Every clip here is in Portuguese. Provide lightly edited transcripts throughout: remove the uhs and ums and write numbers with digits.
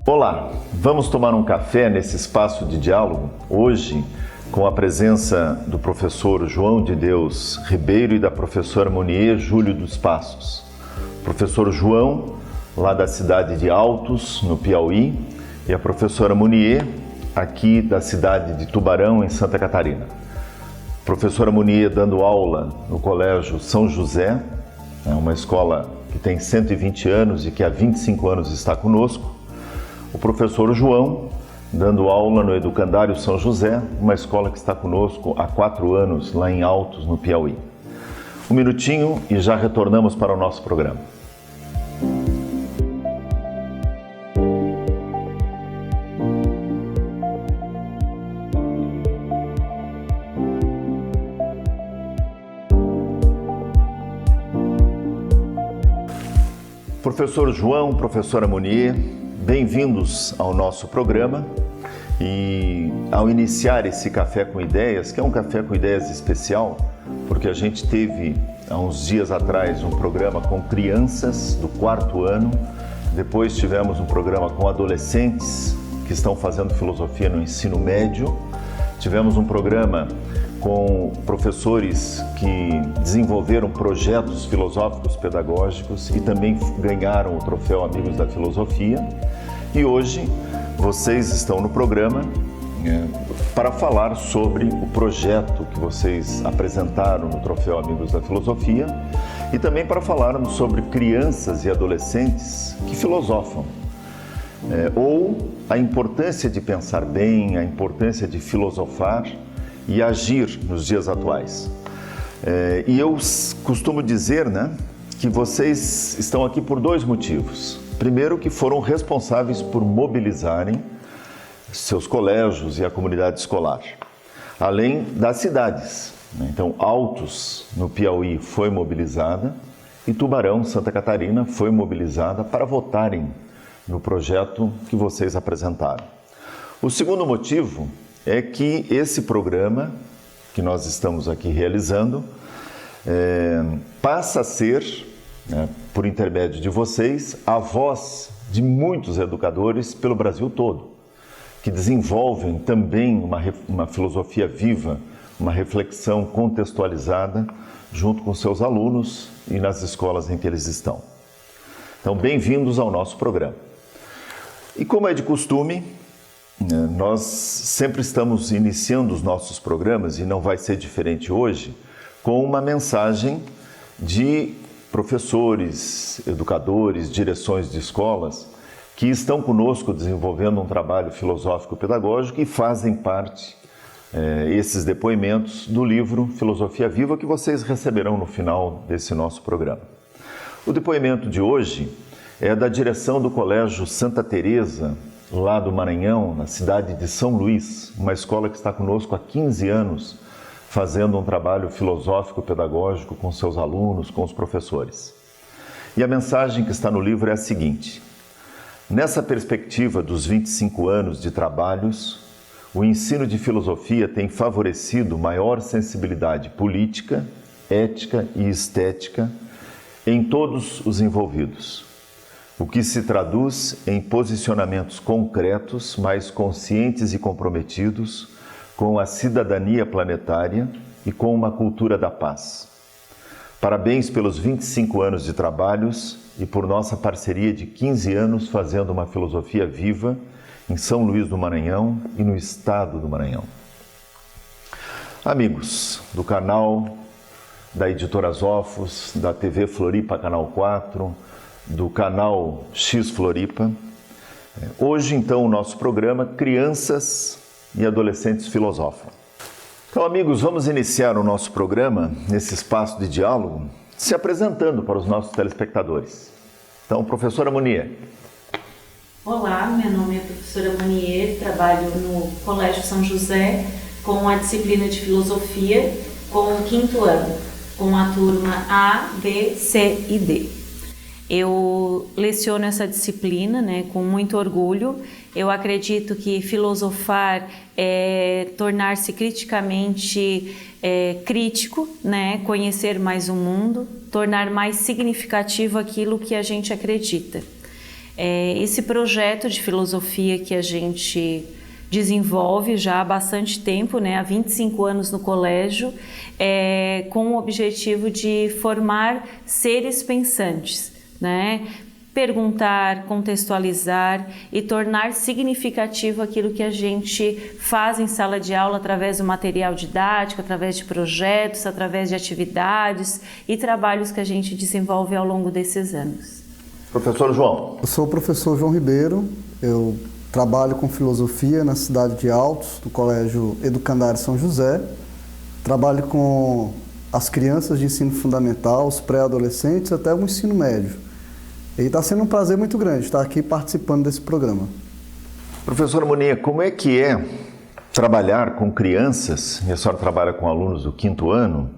Olá, vamos tomar um café nesse espaço de diálogo, hoje com a presença do professor João de Deus Ribeiro e da professora Monier Júlio dos Passos. O professor João, lá da cidade de Altos, no Piauí, e a professora Monier, aqui da cidade de Tubarão, em Santa Catarina. A professora Monier dando aula no Colégio São José, uma escola que tem 120 anos e que há 25 anos está conosco. O professor João, dando aula no Educandário São José, uma escola que está conosco há 4 anos, lá em Altos, no Piauí. Um minutinho e já retornamos para o nosso programa. Professor João, professora Monier, bem-vindos ao nosso programa. E ao iniciar esse Café com Ideias, que é um Café com Ideias especial, porque a gente teve há uns dias atrás um programa com crianças do 4º ano, depois tivemos um programa com adolescentes que estão fazendo filosofia no ensino médio, tivemos um programa com professores que desenvolveram projetos filosóficos pedagógicos e também ganharam o troféu Amigos da Filosofia. E hoje vocês estão no programa para falar sobre o projeto que vocês apresentaram no troféu Amigos da Filosofia e também para falarmos sobre crianças e adolescentes que filosofam. Ou a importância de pensar bem, a importância de filosofar e agir nos dias atuais. E eu costumo dizer, que vocês estão aqui por 2 motivos. Primeiro, que foram responsáveis por mobilizarem seus colégios e a comunidade escolar, além das cidades. Então, Altos, no Piauí, foi mobilizada e Tubarão, Santa Catarina, foi mobilizada para votarem no projeto que vocês apresentaram. O segundo motivo é que esse programa que nós estamos aqui realizando passa a ser, por intermédio de vocês, a voz de muitos educadores pelo Brasil todo, que desenvolvem também uma filosofia viva, uma reflexão contextualizada junto com seus alunos e nas escolas em que eles estão. Então, bem-vindos ao nosso programa. E como é de costume, nós sempre estamos iniciando os nossos programas, e não vai ser diferente hoje, com uma mensagem de professores, educadores, direções de escolas que estão conosco desenvolvendo um trabalho filosófico-pedagógico e fazem parte, esses depoimentos, do livro Filosofia Viva, que vocês receberão no final desse nosso programa. O depoimento de hoje é da direção do Colégio Santa Teresa, lá do Maranhão, na cidade de São Luís, uma escola que está conosco há 15 anos, fazendo um trabalho filosófico-pedagógico com seus alunos, com os professores. E a mensagem que está no livro é a seguinte: nessa perspectiva dos 25 anos de trabalhos, o ensino de filosofia tem favorecido maior sensibilidade política, ética e estética em todos os envolvidos, o que se traduz em posicionamentos concretos, mais conscientes e comprometidos com a cidadania planetária e com uma cultura da paz. Parabéns pelos 25 anos de trabalhos e por nossa parceria de 15 anos fazendo uma filosofia viva em São Luís do Maranhão e no estado do Maranhão. Amigos do canal da Editora Zófos, da TV Floripa Canal 4, do canal X Floripa. Hoje, então, o nosso programa Crianças e Adolescentes Filosofam. Então, amigos, vamos iniciar o nosso programa, nesse espaço de diálogo, se apresentando para os nossos telespectadores. Então, professora Monier. Olá, meu nome é professora Monier, trabalho no Colégio São José com a disciplina de Filosofia com o 5º ano, com a turma A, B, C e D. Eu leciono essa disciplina, com muito orgulho. Eu acredito que filosofar é tornar-se criticamente crítico, conhecer mais o mundo, tornar mais significativo aquilo que a gente acredita. esse projeto de filosofia que a gente desenvolve já há bastante tempo, né, há 25 anos no colégio, com o objetivo de formar seres pensantes, né? Perguntar, contextualizar e tornar significativo aquilo que a gente faz em sala de aula através do material didático, através de projetos, através de atividades e trabalhos que a gente desenvolve ao longo desses anos. Professor João. Eu sou o professor João Ribeiro, eu trabalho com filosofia na cidade de Altos, no Colégio Educandário São José. Trabalho com as crianças de ensino fundamental, os pré-adolescentes até o ensino médio. E está sendo um prazer muito grande estar aqui participando desse programa. Professora Monier, como é que é trabalhar com crianças, e a senhora trabalha com alunos do 5º ano,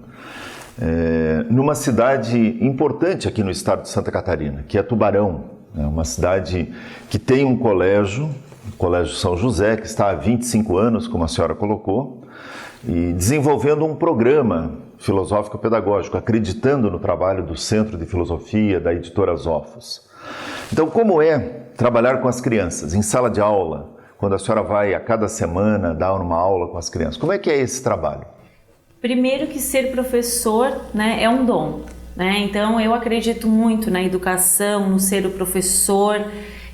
numa cidade importante aqui no estado de Santa Catarina, que é Tubarão, uma cidade que tem um colégio, o Colégio São José, que está há 25 anos, como a senhora colocou, e desenvolvendo um programa filosófico-pedagógico, acreditando no trabalho do Centro de Filosofia, da editora Zofos. Então, como é trabalhar com as crianças em sala de aula, quando a senhora vai a cada semana dar uma aula com as crianças? Como é que é esse trabalho? Primeiro que ser professor, né, é um dom, né? Então, eu acredito muito na educação, no ser o professor.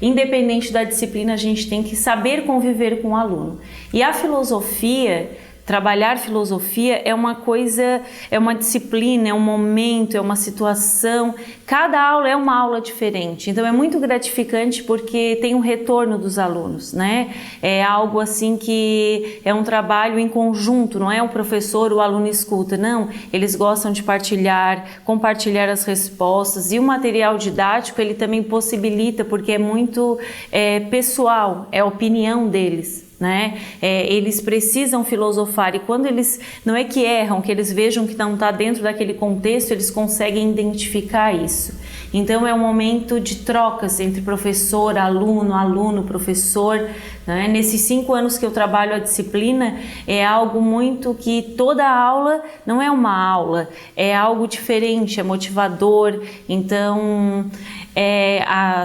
Independente da disciplina, a gente tem que saber conviver com o aluno. E a filosofia... Trabalhar filosofia é uma coisa, é uma disciplina, é um momento, é uma situação. Cada aula é uma aula diferente. Então é muito gratificante porque tem um retorno dos alunos, né? É algo assim que é um trabalho em conjunto, não é o professor, o aluno escuta, não. Eles gostam de compartilhar as respostas, e o material didático ele também possibilita, porque é muito pessoal, é a opinião deles. Né? Eles precisam filosofar, e quando eles, não é que erram, que eles vejam que não está dentro daquele contexto, eles conseguem identificar isso. Então é um momento de trocas entre professor, aluno, aluno, professor, né? Nesses 5 anos que eu trabalho a disciplina, é algo muito que toda aula não é uma aula, é algo diferente, é motivador. Então,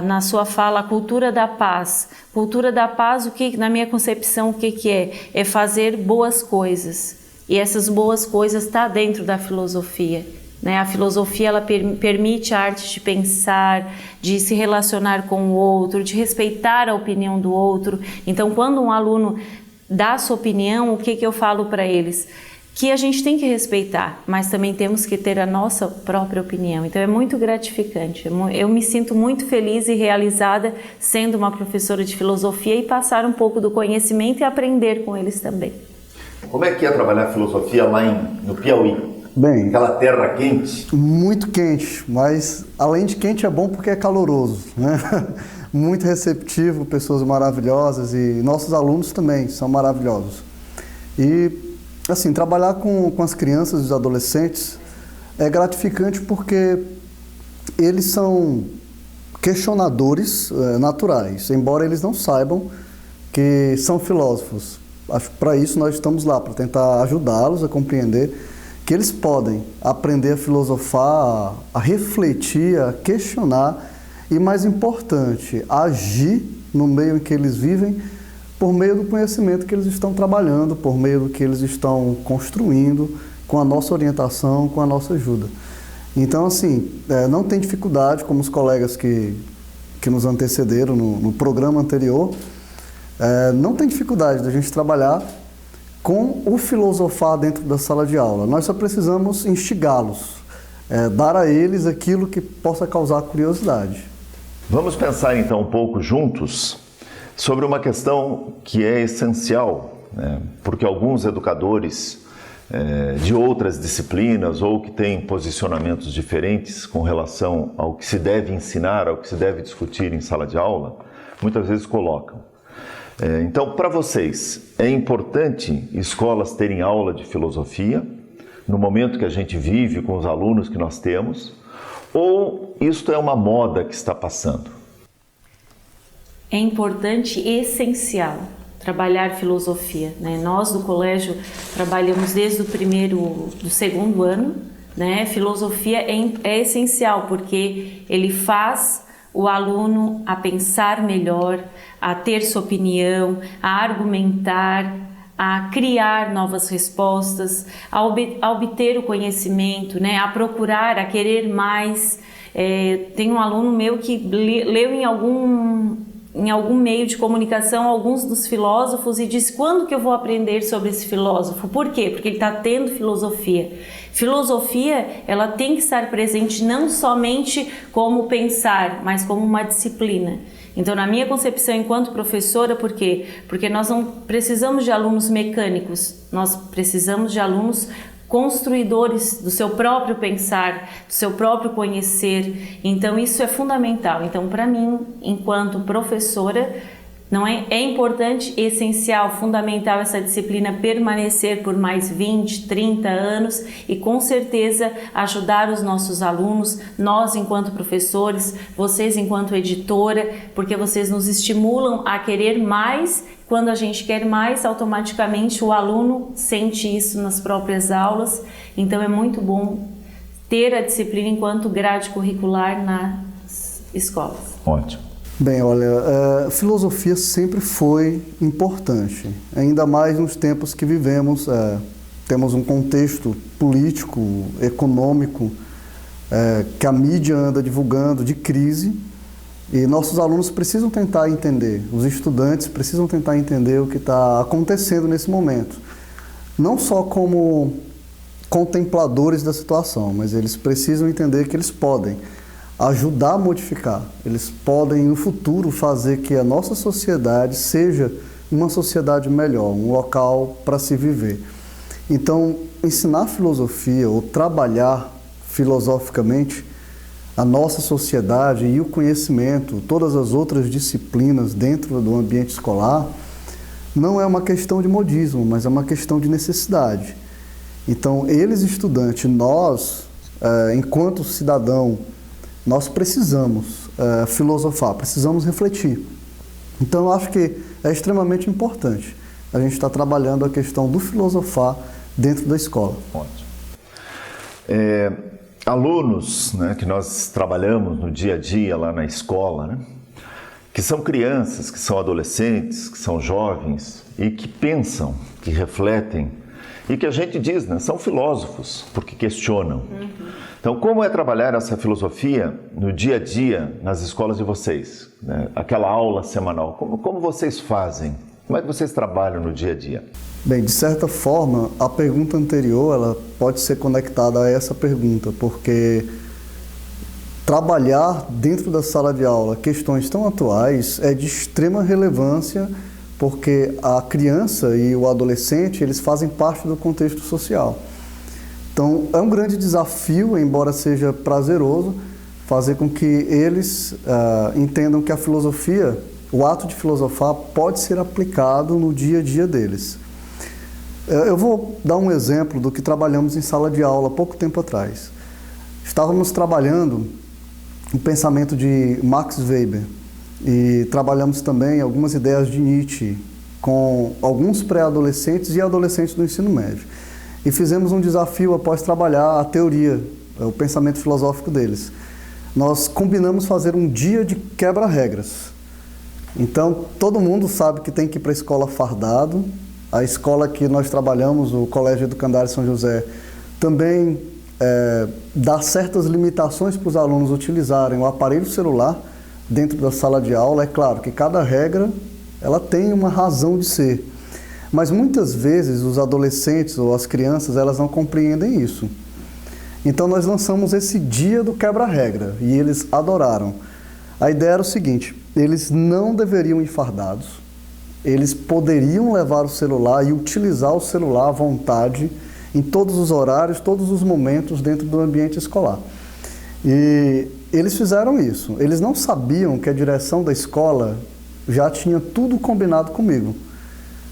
na sua fala, a cultura da paz. Cultura da paz, o que, na minha concepção, o que é? É fazer boas coisas. E essas boas coisas estão dentro da filosofia. Né? A filosofia ela permite a arte de pensar, de se relacionar com o outro, de respeitar a opinião do outro. Então, quando um aluno dá a sua opinião, o que eu falo para eles? Que a gente tem que respeitar, mas também temos que ter a nossa própria opinião. Então é muito gratificante. Eu me sinto muito feliz e realizada sendo uma professora de filosofia e passar um pouco do conhecimento e aprender com eles também. Como é que é trabalhar filosofia lá no Piauí? Bem, aquela terra quente? Muito quente, mas além de quente é bom porque é caloroso, né? Muito receptivo, pessoas maravilhosas, e nossos alunos também são maravilhosos. E assim, trabalhar com as crianças e os adolescentes é gratificante porque eles são questionadores naturais, embora eles não saibam que são filósofos. Acho que para isso nós estamos lá, para tentar ajudá-los a compreender que eles podem aprender a filosofar, a refletir, a questionar e, mais importante, a agir no meio em que eles vivem, por meio do conhecimento que eles estão trabalhando, por meio do que eles estão construindo, com a nossa orientação, com a nossa ajuda. Então, assim, não tem dificuldade, como os colegas que nos antecederam no programa anterior, não tem dificuldade da gente trabalhar com o filosofar dentro da sala de aula. Nós só precisamos instigá-los, dar a eles aquilo que possa causar curiosidade. Vamos pensar então um pouco juntos sobre uma questão que é essencial, né? Porque alguns educadores de outras disciplinas ou que têm posicionamentos diferentes com relação ao que se deve ensinar, ao que se deve discutir em sala de aula, muitas vezes colocam. Então, para vocês, é importante escolas terem aula de filosofia no momento que a gente vive com os alunos que nós temos, ou isto é uma moda que está passando? É importante e essencial trabalhar filosofia, né? Nós do colégio trabalhamos desde do segundo ano, né? Filosofia é essencial porque ele faz o aluno a pensar melhor, a ter sua opinião, a argumentar, a criar novas respostas, a obter o conhecimento, né? A procurar, a querer mais. Tem um aluno meu que leu em algum meio de comunicação alguns dos filósofos e disse: quando que eu vou aprender sobre esse filósofo? Por quê? Porque ele está tendo filosofia. Filosofia, ela tem que estar presente não somente como pensar, mas como uma disciplina. Então, na minha concepção enquanto professora, por quê? Porque nós não precisamos de alunos mecânicos, nós precisamos de alunos construidores do seu próprio pensar, do seu próprio conhecer. Então, isso é fundamental. Então, para mim, enquanto professora, não é importante, essencial, fundamental essa disciplina permanecer por mais 20, 30 anos e com certeza ajudar os nossos alunos, nós enquanto professores, vocês enquanto editora, porque vocês nos estimulam a querer mais. Quando a gente quer mais, automaticamente o aluno sente isso nas próprias aulas. Então é muito bom ter a disciplina enquanto grade curricular nas escolas. Ótimo. Bem, olha, filosofia sempre foi importante, ainda mais nos tempos que vivemos. Temos um contexto político, econômico, que a mídia anda divulgando de crise, e nossos alunos precisam tentar entender, os estudantes precisam tentar entender o que está acontecendo nesse momento. Não só como contempladores da situação, mas eles precisam entender que eles podem ajudar a modificar. Eles podem, no futuro, fazer que a nossa sociedade seja uma sociedade melhor, um local para se viver. Então, ensinar filosofia ou trabalhar filosoficamente a nossa sociedade e o conhecimento, todas as outras disciplinas dentro do ambiente escolar, não é uma questão de modismo, mas é uma questão de necessidade. Então, eles estudantes, nós, enquanto cidadão, nós precisamos filosofar, precisamos refletir. Então, eu acho que é extremamente importante a gente estar trabalhando a questão do filosofar dentro da escola. Ótimo. Alunos, né, que nós trabalhamos no dia a dia lá na escola, né, que são crianças, que são adolescentes, que são jovens e que pensam, que refletem e que a gente diz, né, são filósofos, porque questionam. Então, como é trabalhar essa filosofia no dia a dia nas escolas de vocês? Né? Aquela aula semanal, como vocês fazem? Como é que vocês trabalham no dia a dia? Bem, de certa forma, a pergunta anterior ela pode ser conectada a essa pergunta, porque trabalhar dentro da sala de aula questões tão atuais é de extrema relevância, porque a criança e o adolescente, eles fazem parte do contexto social. Então, é um grande desafio, embora seja prazeroso, fazer com que eles entendam que a filosofia, o ato de filosofar, pode ser aplicado no dia a dia deles. Eu vou dar um exemplo do que trabalhamos em sala de aula há pouco tempo atrás. Estávamos trabalhando o pensamento de Max Weber e trabalhamos também algumas ideias de Nietzsche com alguns pré-adolescentes e adolescentes do ensino médio. E fizemos um desafio após trabalhar a teoria, o pensamento filosófico deles. Nós combinamos fazer um dia de quebra-regras. Então, todo mundo sabe que tem que ir para a escola fardado. A escola que nós trabalhamos, o Colégio Educandário São José, também dá certas limitações para os alunos utilizarem o aparelho celular dentro da sala de aula. É claro que cada regra ela tem uma razão de ser. Mas muitas vezes os adolescentes ou as crianças, elas não compreendem isso. Então nós lançamos esse dia do quebra-regra e eles adoraram. A ideia era o seguinte: eles não deveriam ir fardados, eles poderiam levar o celular e utilizar o celular à vontade em todos os horários, todos os momentos dentro do ambiente escolar. E eles fizeram isso. Eles não sabiam que a direção da escola já tinha tudo combinado comigo.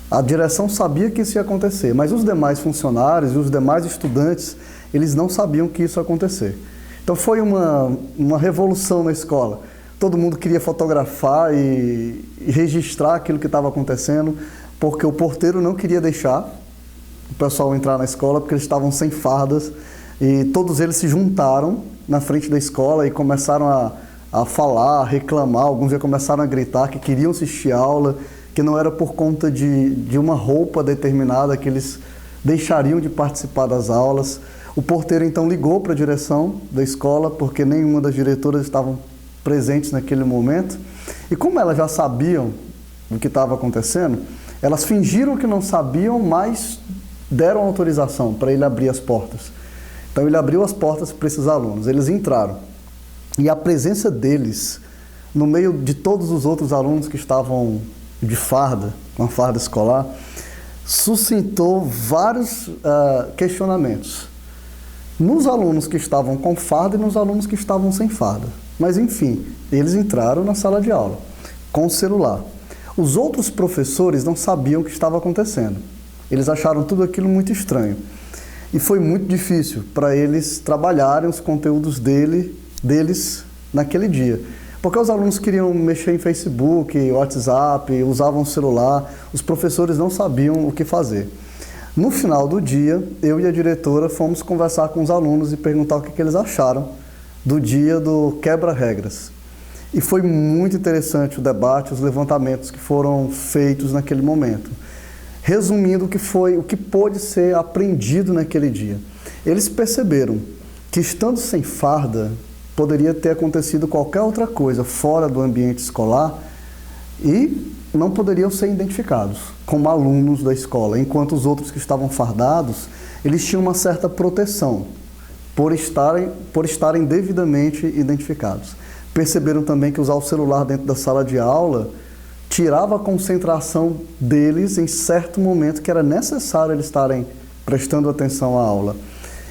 A direção sabia que isso ia acontecer, mas os demais funcionários e os demais estudantes, eles não sabiam que isso ia acontecer. Então foi uma revolução na escola. Todo mundo queria fotografar e registrar aquilo que estava acontecendo, porque o porteiro não queria deixar o pessoal entrar na escola, porque eles estavam sem fardas, e todos eles se juntaram na frente da escola e começaram a falar, a reclamar, alguns já começaram a gritar que queriam assistir aula, que não era por conta de uma roupa determinada que eles deixariam de participar das aulas. O porteiro então ligou para a direção da escola, porque nenhuma das diretoras estavam presentes naquele momento. E como elas já sabiam do que estava acontecendo, elas fingiram que não sabiam, mas deram autorização para ele abrir as portas. Então ele abriu as portas para esses alunos, eles entraram. E a presença deles, no meio de todos os outros alunos que estavam de farda, com a farda escolar, suscitou vários questionamentos. Nos alunos que estavam com farda e nos alunos que estavam sem farda. Mas enfim, eles entraram na sala de aula com o celular. Os outros professores não sabiam o que estava acontecendo. Eles acharam tudo aquilo muito estranho. E foi muito difícil para eles trabalharem os conteúdos deles naquele dia. Porque os alunos queriam mexer em Facebook, WhatsApp, usavam o celular, os professores não sabiam o que fazer. No final do dia, eu e a diretora fomos conversar com os alunos e perguntar o que eles acharam do dia do quebra-regras. E foi muito interessante o debate, os levantamentos que foram feitos naquele momento. Resumindo o que pôde ser aprendido naquele dia. Eles perceberam que, estando sem farda, poderia ter acontecido qualquer outra coisa fora do ambiente escolar e não poderiam ser identificados como alunos da escola, enquanto os outros que estavam fardados, eles tinham uma certa proteção por estarem devidamente identificados. Perceberam também que usar o celular dentro da sala de aula tirava a concentração deles em certo momento que era necessário eles estarem prestando atenção à aula.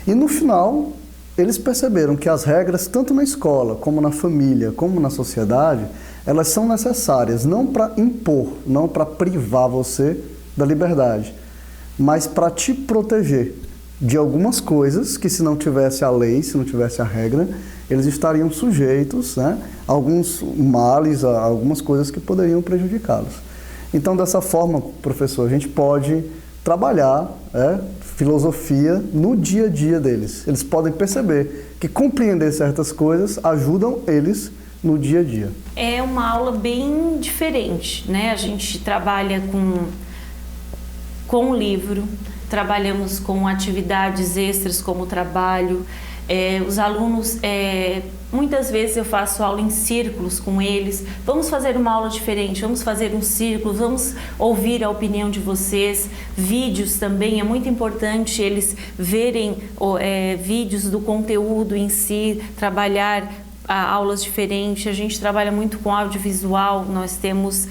E no final, eles perceberam que as regras, tanto na escola, como na família, como na sociedade, elas são necessárias, não para impor, não para privar você da liberdade, mas para te proteger de algumas coisas que, se não tivesse a lei, se não tivesse a regra, eles estariam sujeitos, né, a alguns males, a algumas coisas que poderiam prejudicá-los. Então, dessa forma, professor, a gente pode trabalhar filosofia no dia a dia deles. Eles podem perceber que compreender certas coisas ajudam eles no dia a dia. É uma aula bem diferente, né? A gente trabalha com o livro, trabalhamos com atividades extras como trabalho. Os alunos, muitas vezes eu faço aula em círculos com eles. Vamos fazer uma aula diferente, vamos fazer um círculo, vamos ouvir a opinião de vocês. Vídeos também, é muito importante eles verem vídeos do conteúdo em si, trabalhar aulas diferentes. A gente trabalha muito com audiovisual, nós temos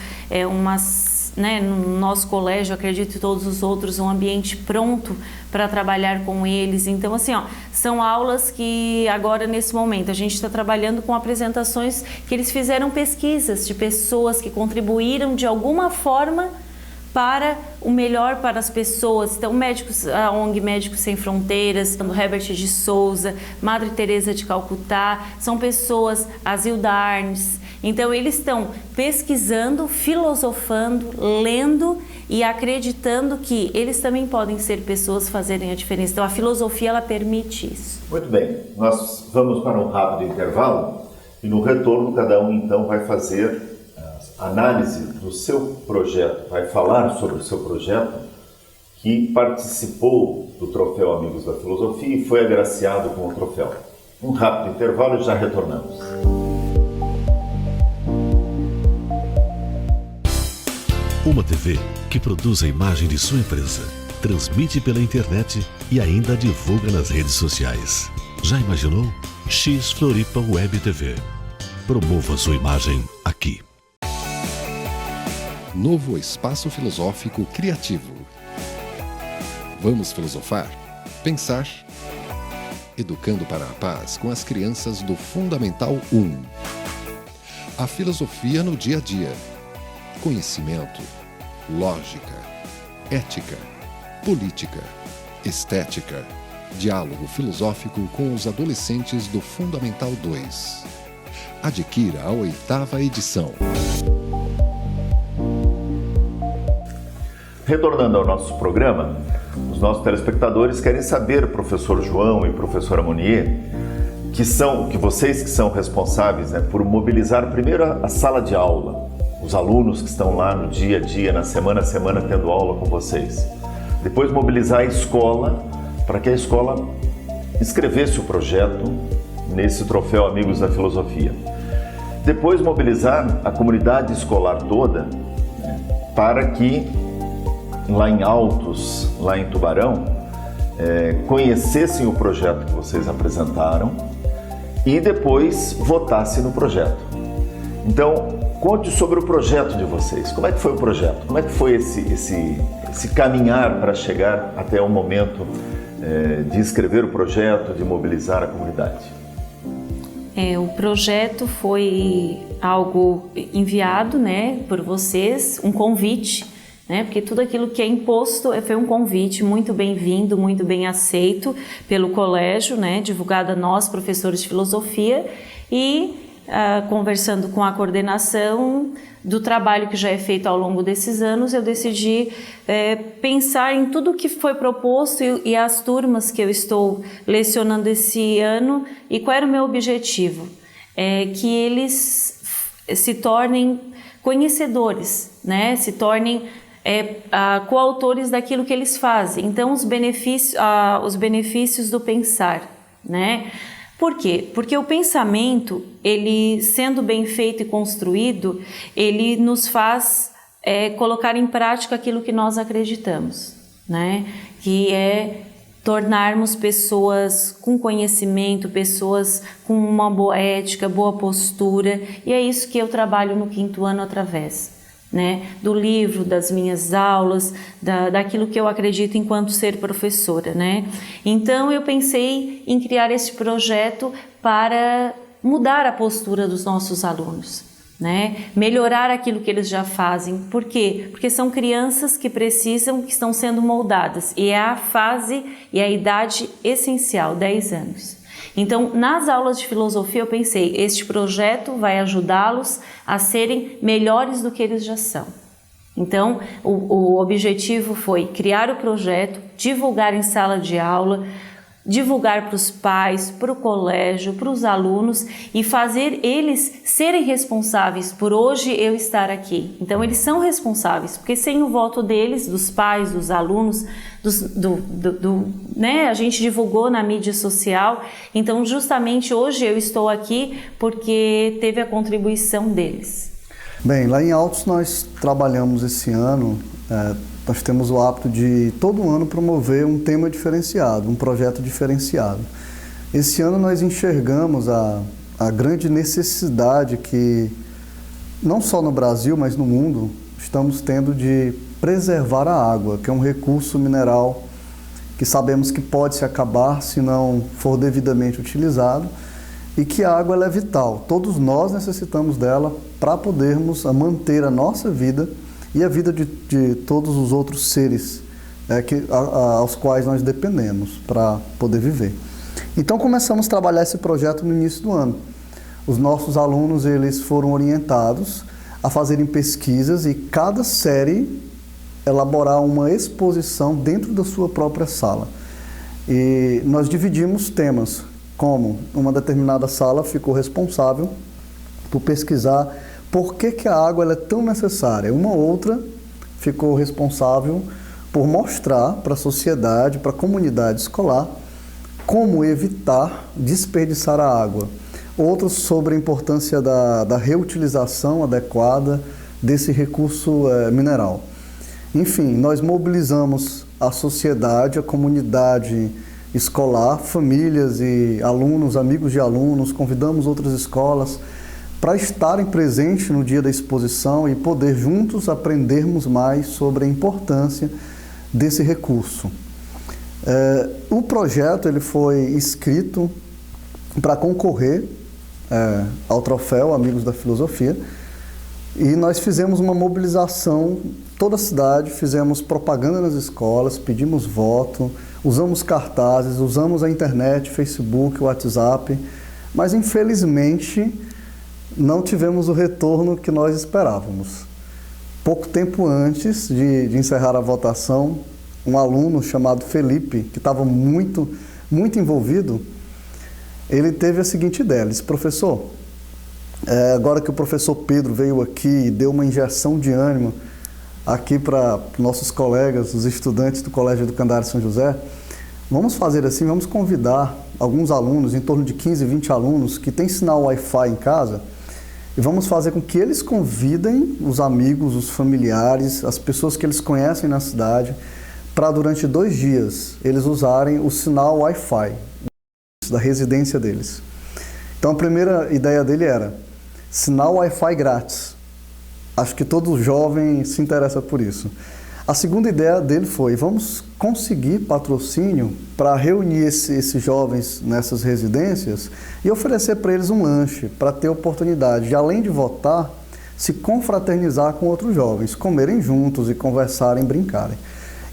no nosso colégio, acredito, e todos os outros, um ambiente pronto para trabalhar com eles. Então, assim, são aulas que agora, nesse momento, a gente está trabalhando com apresentações que eles fizeram pesquisas de pessoas que contribuíram de alguma forma para o melhor para as pessoas. Então, a ONG Médicos Sem Fronteiras, do Herbert de Souza, Madre Teresa de Calcutá, são pessoas, a Zilda Arnes. Então, eles estão pesquisando, filosofando, lendo e acreditando que eles também podem ser pessoas, fazerem a diferença. Então, a filosofia, ela permite isso. Muito bem, nós vamos para um rápido intervalo e no retorno cada um então vai fazer a análise do seu projeto, vai falar sobre o seu projeto que participou do Troféu Amigos da Filosofia e foi agraciado com o troféu. Um rápido intervalo e já retornamos. Uma TV que produz a imagem de sua empresa, transmite pela internet e ainda divulga nas redes sociais. Já imaginou? X Floripa Web TV. Promova sua imagem aqui. Novo Espaço Filosófico Criativo. Vamos filosofar? Pensar? Educando para a paz com as crianças do Fundamental 1. A filosofia no dia a dia. Conhecimento, lógica, ética, política, estética, diálogo filosófico com os adolescentes do Fundamental 2. Adquira a 8ª edição. Retornando ao nosso programa, os nossos telespectadores querem saber, professor João e professora Monnier, que vocês que são responsáveis, né, por mobilizar primeiro a sala de aula, os alunos que estão lá no dia a dia, na semana a semana, tendo aula com vocês. Depois mobilizar a escola, para que a escola inscrevesse o projeto nesse troféu Amigos da Filosofia. Depois mobilizar a comunidade escolar toda, né, para que lá em Altos, lá em Tubarão, conhecessem o projeto que vocês apresentaram e depois votassem no projeto. Então, conte sobre o projeto de vocês. Como é que foi o projeto? Como é que foi esse caminhar para chegar até o momento de escrever o projeto, de mobilizar a comunidade? O projeto foi algo enviado, né, por vocês, um convite, né, porque tudo aquilo que é imposto foi um convite muito bem-vindo, muito bem aceito pelo colégio, né, divulgado a nós, professores de filosofia, e conversando com a coordenação do trabalho que já é feito ao longo desses anos, eu decidi pensar em tudo que foi proposto e as turmas que eu estou lecionando esse ano e qual era o meu objetivo. Que eles se tornem conhecedores, né? Se tornem coautores daquilo que eles fazem. Então, os benefícios do pensar, né? Por quê? Porque o pensamento, ele sendo bem feito e construído, ele nos faz colocar em prática aquilo que nós acreditamos, né? Que é tornarmos pessoas com conhecimento, pessoas com uma boa ética, boa postura, e é isso que eu trabalho no 5º ano através, né, do livro, das minhas aulas, daquilo que eu acredito enquanto ser professora, né? Então eu pensei em criar esse projeto para mudar a postura dos nossos alunos, né? Melhorar aquilo que eles já fazem. Por quê? Porque são crianças que precisam, que estão sendo moldadas, e é a fase e a idade essencial, 10 anos. Então, nas aulas de filosofia, eu pensei, este projeto vai ajudá-los a serem melhores do que eles já são. Então, o objetivo foi criar o projeto, divulgar em sala de aula, divulgar para os pais, para o colégio, para os alunos e fazer eles serem responsáveis por hoje eu estar aqui. Então, eles são responsáveis, porque sem o voto deles, dos pais, dos alunos, né, a gente divulgou na mídia social, então justamente hoje eu estou aqui porque teve a contribuição deles. Bem, lá em Altos nós trabalhamos esse ano, nós temos o hábito de todo ano promover um tema diferenciado, um projeto diferenciado. Esse ano nós enxergamos a grande necessidade que, não só no Brasil, mas no mundo, estamos tendo de preservar a água, que é um recurso mineral que sabemos que pode se acabar se não for devidamente utilizado, e que a água ela é vital. Todos nós necessitamos dela para podermos manter a nossa vida e a vida de todos os outros seres aos quais nós dependemos para poder viver. Então começamos a trabalhar esse projeto no início do ano. Os nossos alunos eles foram orientados a fazerem pesquisas e cada série elaborar uma exposição dentro da sua própria sala. E nós dividimos temas, como uma determinada sala ficou responsável por pesquisar por que a água ela é tão necessária. Uma outra ficou responsável por mostrar para a sociedade, para a comunidade escolar, como evitar desperdiçar a água. Outros sobre a importância da reutilização adequada desse recurso mineral. Enfim, nós mobilizamos a sociedade, a comunidade escolar, famílias e alunos, amigos de alunos, convidamos outras escolas para estarem presentes no dia da exposição e poder juntos aprendermos mais sobre a importância desse recurso. O projeto ele foi escrito para concorrer ao troféu Amigos da Filosofia e nós fizemos uma mobilização, toda a cidade, fizemos propaganda nas escolas, pedimos voto, usamos cartazes, usamos a internet, Facebook, WhatsApp, mas infelizmente não tivemos o retorno que nós esperávamos. Pouco tempo antes de encerrar a votação, um aluno chamado Felipe, que estava muito envolvido, ele teve a seguinte ideia, ele disse: professor, agora que o professor Pedro veio aqui e deu uma injeção de ânimo aqui para nossos colegas, os estudantes do Colégio Educandário São José, vamos fazer assim, vamos convidar alguns alunos, em torno de 15, 20 alunos, que têm sinal Wi-Fi em casa, e vamos fazer com que eles convidem os amigos, os familiares, as pessoas que eles conhecem na cidade, para durante 2 dias eles usarem o sinal Wi-Fi da residência deles. Então a primeira ideia dele era sinal Wi-Fi grátis. Acho que todo jovem se interessa por isso. A segunda ideia dele foi: vamos conseguir patrocínio para reunir esses jovens nessas residências e oferecer para eles um lanche, para ter oportunidade de, além de votar, se confraternizar com outros jovens, comerem juntos e conversarem, brincarem.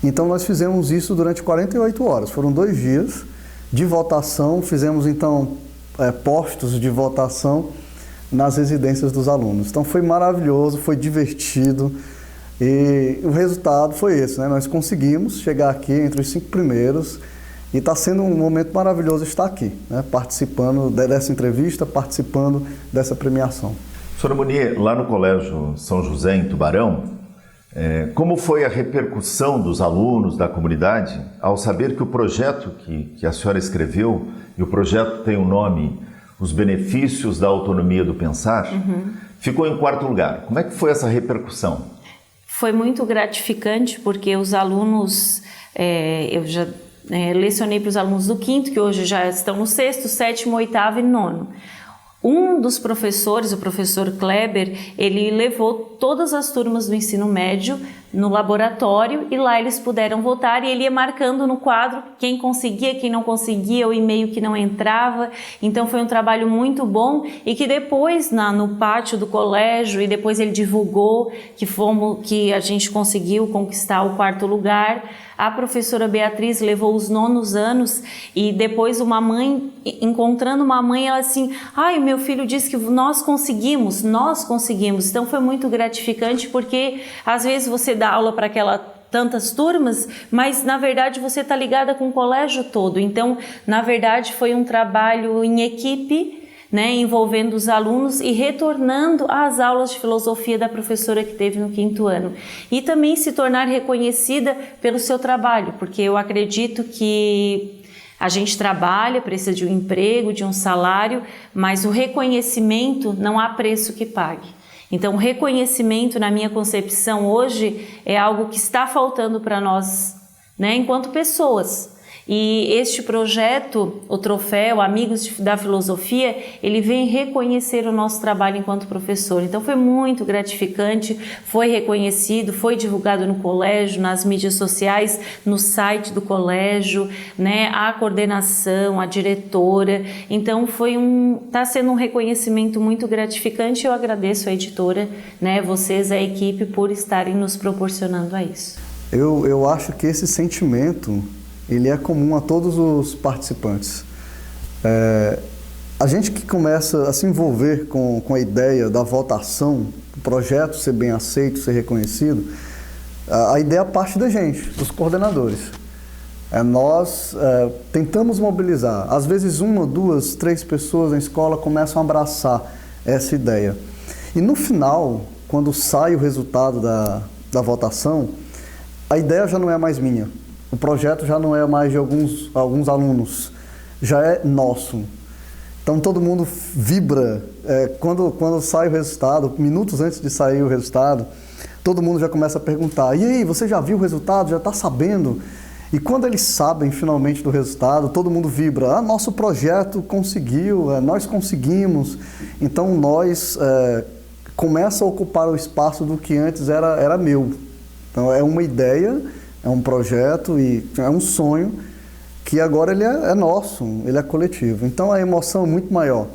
Então nós fizemos isso durante 48 horas. Foram 2 dias de votação, fizemos então postos de votação nas residências dos alunos. Então foi maravilhoso, foi divertido e o resultado foi esse, né? Nós conseguimos chegar aqui entre os 5 primeiros e está sendo um momento maravilhoso estar aqui, né? Participando dessa entrevista, participando dessa premiação. Professora Monier, lá no Colégio São José, em Tubarão, como foi a repercussão dos alunos, da comunidade, ao saber que o projeto que a senhora escreveu, e o projeto tem o nome Os Benefícios da Autonomia do Pensar, ficou em 4º lugar. Como é que foi essa repercussão? Foi muito gratificante, porque os alunos, eu já lecionei para os alunos do 5º, que hoje já estão no 6º, 7º, 8º e 9º. Um dos professores, o professor Kleber, ele levou todas as turmas do ensino médio no laboratório e lá eles puderam votar e ele ia marcando no quadro quem conseguia, quem não conseguia, o e-mail que não entrava. Então foi um trabalho muito bom e que depois no pátio do colégio e depois ele divulgou que a gente conseguiu conquistar o 4º lugar. A professora Beatriz levou os 9º anos e depois uma mãe, encontrando uma mãe, ela assim: ai, meu filho disse que nós conseguimos. Então foi muito gratificante, porque às vezes você dá aula para tantas turmas, mas na verdade você está ligada com o colégio todo. Então, na verdade, foi um trabalho em equipe, né, envolvendo os alunos e retornando às aulas de filosofia da professora que teve no 5º ano. E também se tornar reconhecida pelo seu trabalho, porque eu acredito que a gente trabalha, precisa de um emprego, de um salário, mas o reconhecimento não há preço que pague. Então, o reconhecimento, na minha concepção, hoje é algo que está faltando para nós, né, enquanto pessoas. E este projeto, o troféu Amigos da Filosofia, ele vem reconhecer o nosso trabalho enquanto professor. Então foi muito gratificante, foi reconhecido, foi divulgado no colégio, nas mídias sociais, no site do colégio, né, a coordenação, a diretora. Então está sendo um reconhecimento muito gratificante e eu agradeço a editora, né, vocês, a equipe, por estarem nos proporcionando a isso. Eu acho que esse sentimento ele é comum a todos os participantes. A gente que começa a se envolver com a ideia da votação, do projeto ser bem aceito, ser reconhecido, a ideia parte da gente, dos coordenadores. Nós tentamos mobilizar. Às vezes 1, 2, 3 pessoas na escola começam a abraçar essa ideia. E no final, quando sai o resultado da votação, a ideia já não é mais minha. O projeto já não é mais de alguns alunos, já é nosso. Então todo mundo vibra. Quando sai o resultado, minutos antes de sair o resultado, todo mundo já começa a perguntar: e aí, você já viu o resultado? Já está sabendo? E quando eles sabem finalmente do resultado, todo mundo vibra. Nosso projeto conseguiu, nós conseguimos. Então nós começa a ocupar o espaço do que antes era meu. Então é uma ideia, é um projeto e é um sonho que agora ele é nosso, ele é coletivo. Então a emoção é muito maior.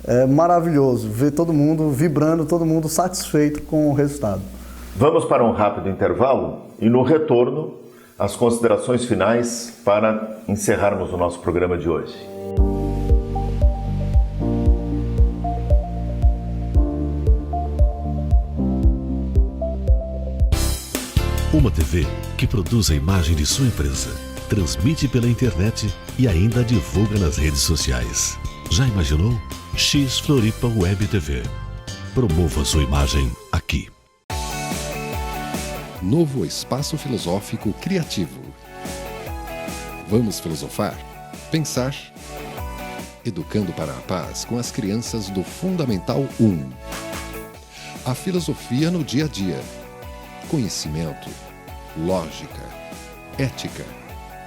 É maravilhoso ver todo mundo vibrando, todo mundo satisfeito com o resultado. Vamos para um rápido intervalo e no retorno as considerações finais para encerrarmos o nosso programa de hoje. Uma TV que produz a imagem de sua empresa, transmite pela internet e ainda divulga nas redes sociais. Já imaginou? X Floripa Web TV. Promova sua imagem aqui. Novo espaço filosófico criativo. Vamos filosofar? Pensar? Educando para a paz com as crianças do Fundamental 1. A filosofia no dia a dia. Conhecimento, lógica, ética,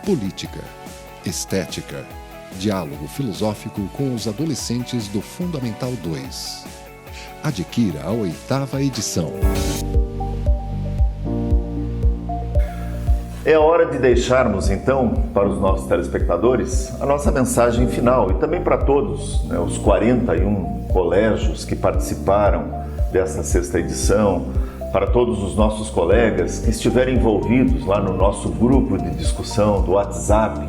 política, estética. Diálogo filosófico com os adolescentes do Fundamental 2. Adquira a 8ª edição. É hora de deixarmos, então, para os nossos telespectadores, a nossa mensagem final e também para todos, né, os 41 colégios que participaram dessa 6ª edição, para todos os nossos colegas que estiverem envolvidos lá no nosso grupo de discussão do WhatsApp,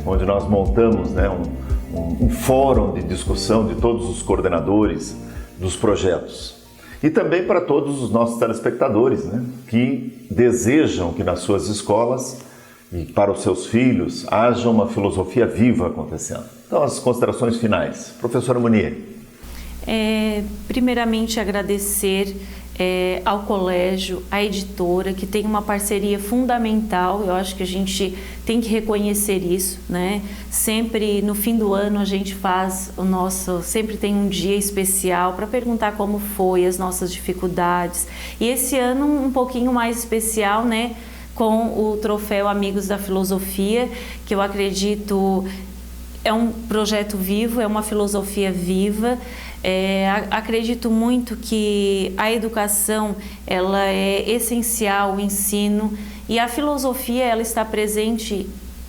onde nós montamos, né, um fórum de discussão de todos os coordenadores dos projetos. E também para todos os nossos telespectadores, né, que desejam que nas suas escolas e para os seus filhos haja uma filosofia viva acontecendo. Então, as considerações finais. Professora Monier. Primeiramente, agradecer ao colégio, à editora, que tem uma parceria fundamental. Eu acho que a gente tem que reconhecer isso, né? Sempre no fim do ano a gente faz sempre tem um dia especial para perguntar como foi, as nossas dificuldades. E esse ano um pouquinho mais especial, né? Com o troféu Amigos da Filosofia, que eu acredito é um projeto vivo, é uma filosofia viva. Acredito muito que a educação ela é essencial, o ensino, e a filosofia ela está presente,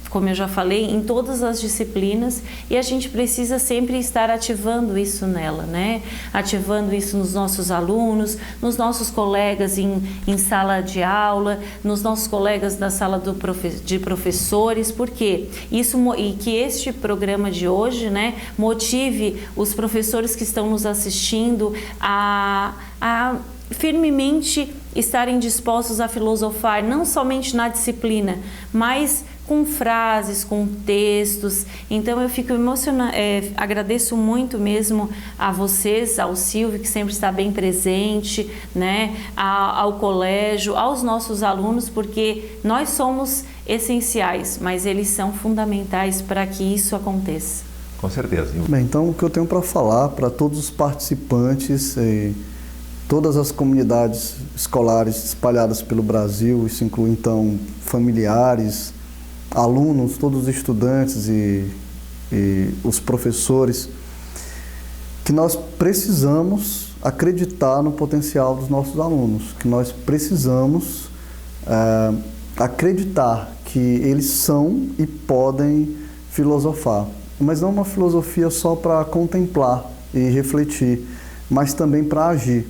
como eu já falei, em todas as disciplinas, e a gente precisa sempre estar ativando isso nela, né? Ativando isso nos nossos alunos, nos nossos colegas em sala de aula, nos nossos colegas na sala de professores, porque isso, e que este programa de hoje, né, motive os professores que estão nos assistindo a firmemente estarem dispostos a filosofar, não somente na disciplina, mas com frases, com textos. Então eu fico emocionada, agradeço muito mesmo a vocês, ao Silvio, que sempre está bem presente, né, ao colégio, aos nossos alunos, porque nós somos essenciais, mas eles são fundamentais para que isso aconteça. Com certeza. Bem, então o que eu tenho para falar para todos os participantes, todas as comunidades escolares espalhadas pelo Brasil, isso inclui então familiares, alunos, todos os estudantes e os professores, que nós precisamos acreditar no potencial dos nossos alunos, que nós precisamos acreditar que eles são e podem filosofar, mas não uma filosofia só para contemplar e refletir, mas também para agir,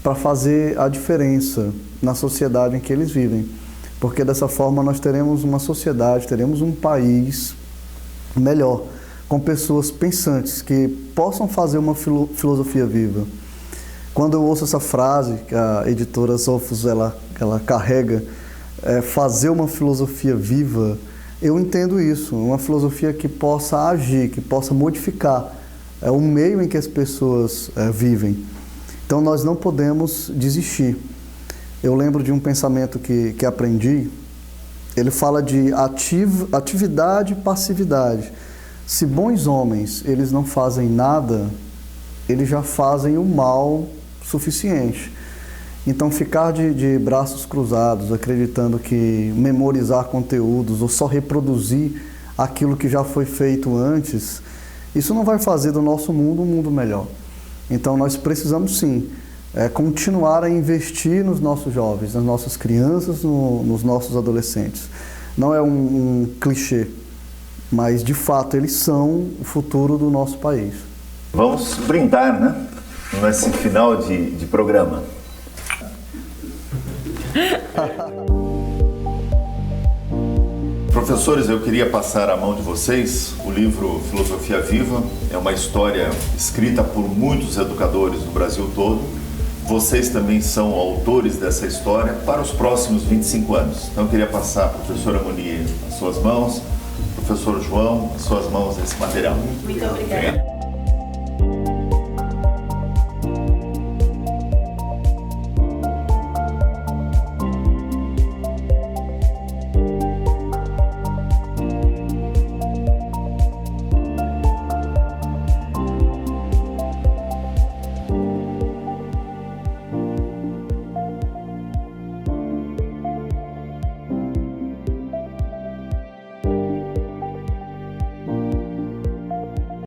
para fazer a diferença na sociedade em que eles vivem. Porque dessa forma nós teremos uma sociedade, teremos um país melhor, com pessoas pensantes que possam fazer uma filosofia viva. Quando eu ouço essa frase que a editora Sophos ela carrega, fazer uma filosofia viva, eu entendo isso, uma filosofia que possa agir, que possa modificar o meio em que as pessoas vivem. Então nós não podemos desistir. Eu lembro de um pensamento que aprendi, ele fala de atividade e passividade. Se bons homens, eles não fazem nada, eles já fazem o mal suficiente. Então ficar de braços cruzados, acreditando que memorizar conteúdos ou só reproduzir aquilo que já foi feito antes, isso não vai fazer do nosso mundo um mundo melhor. Então nós precisamos sim continuar a investir nos nossos jovens, nas nossas crianças, nos nossos adolescentes. Não é um clichê, mas de fato eles são o futuro do nosso país. Vamos brindar, né? Nesse final de programa. Professores, eu queria passar à mão de vocês o livro Filosofia Viva. É uma história escrita por muitos educadores do Brasil todo. Vocês também são autores dessa história para os próximos 25 anos. Então eu queria passar a professora Monier às suas mãos, professor João, às suas mãos esse material. Muito obrigada.